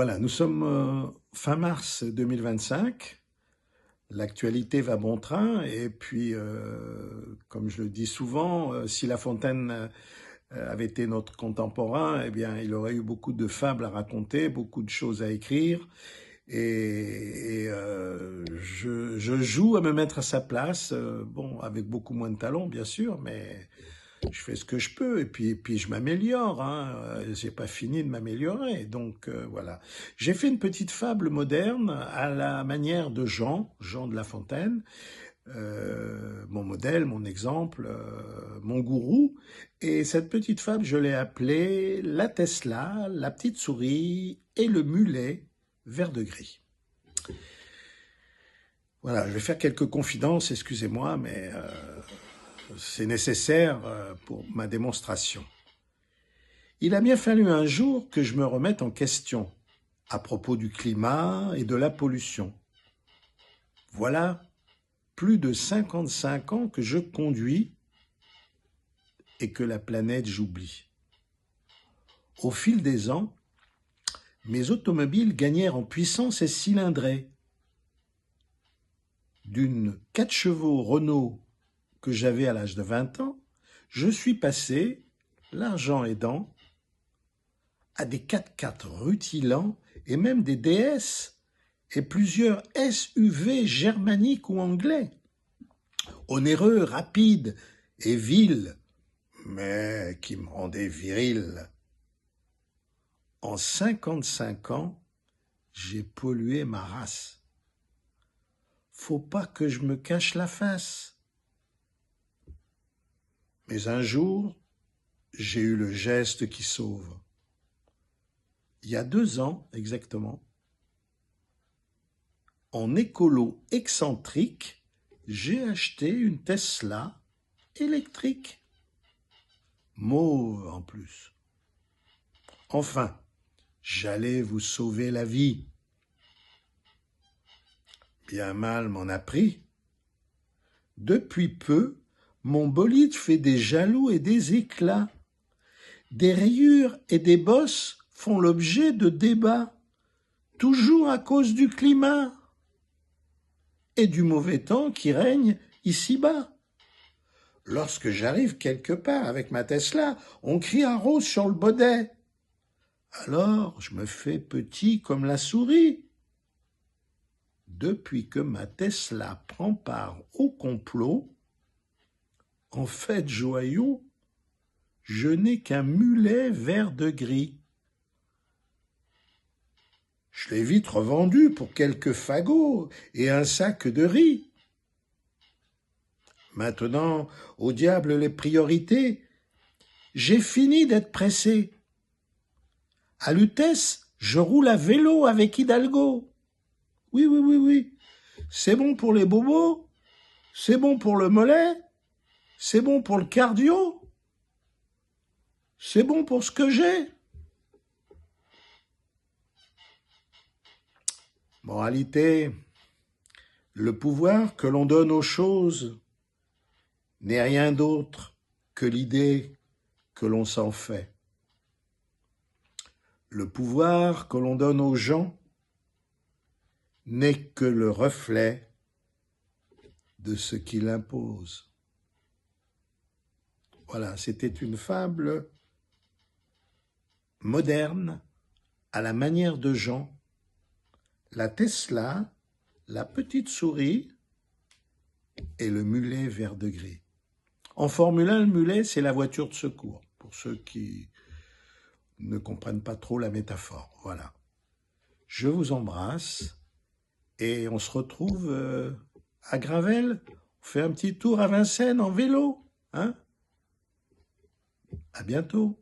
Voilà, nous sommes fin mars 2025. L'actualité va bon train et puis, comme je le dis souvent, si La Fontaine avait été notre contemporain, eh bien, il aurait eu beaucoup de fables à raconter, beaucoup de choses à écrire. Je joue à me mettre à sa place, bon, avec beaucoup moins de talent, bien sûr, mais je fais ce que je peux et puis je m'améliore. Hein. J'ai pas fini de m'améliorer, donc voilà. J'ai fait une petite fable moderne à la manière de Jean de La Fontaine, mon modèle, mon exemple, mon gourou. Et cette petite fable, je l'ai appelée La Tesla, la petite souris et le mulet vert de gris. Voilà, je vais faire quelques confidences, excusez-moi, mais c'est nécessaire pour ma démonstration. Il a bien fallu un jour que je me remette en question à propos du climat et de la pollution. Voilà plus de 55 ans que je conduis et que la planète j'oublie. Au fil des ans, mes automobiles gagnèrent en puissance et cylindrée. D'une 4 chevaux Renault que j'avais à l'âge de 20 ans, je suis passé, l'argent aidant, à des 4x4 rutilants et même des DS et plusieurs SUV germaniques ou anglais. Onéreux, rapides et vils, mais qui me rendaient viril. En 55 ans, j'ai pollué ma race. Faut pas que je me cache la face. Mais un jour, j'ai eu le geste qui sauve. Il y a 2 ans exactement, en écolo excentrique, j'ai acheté une Tesla électrique. Mauve en plus. Enfin, j'allais vous sauver la vie. Bien mal m'en a pris. Depuis peu, mon bolide fait des jaloux et des éclats. Des rayures et des bosses font l'objet de débats, toujours à cause du climat et du mauvais temps qui règne ici-bas. Lorsque j'arrive quelque part avec ma Tesla, on crie un rose sur le bonnet. Alors je me fais petit comme la souris. Depuis que ma Tesla prend part au complot, en fait, joyau, je n'ai qu'un mulet vert de gris. Je l'ai vite revendu pour quelques fagots et un sac de riz. Maintenant, au diable les priorités, j'ai fini d'être pressé. À Lutèce, je roule à vélo avec Hidalgo. Oui. C'est bon pour les bobos, c'est bon pour le mollet, c'est bon pour le cardio, c'est bon pour ce que j'ai. Moralité, le pouvoir que l'on donne aux choses n'est rien d'autre que l'idée que l'on s'en fait. Le pouvoir que l'on donne aux gens n'est que le reflet de ce qu'il impose. Voilà, c'était une fable moderne à la manière de Jean. La Tesla, la petite souris et le mulet vert de gris. En Formule 1, le mulet, c'est la voiture de secours, pour ceux qui ne comprennent pas trop la métaphore. Voilà. Je vous embrasse et on se retrouve à Gravelle. On fait un petit tour à Vincennes en vélo. Hein ? À bientôt.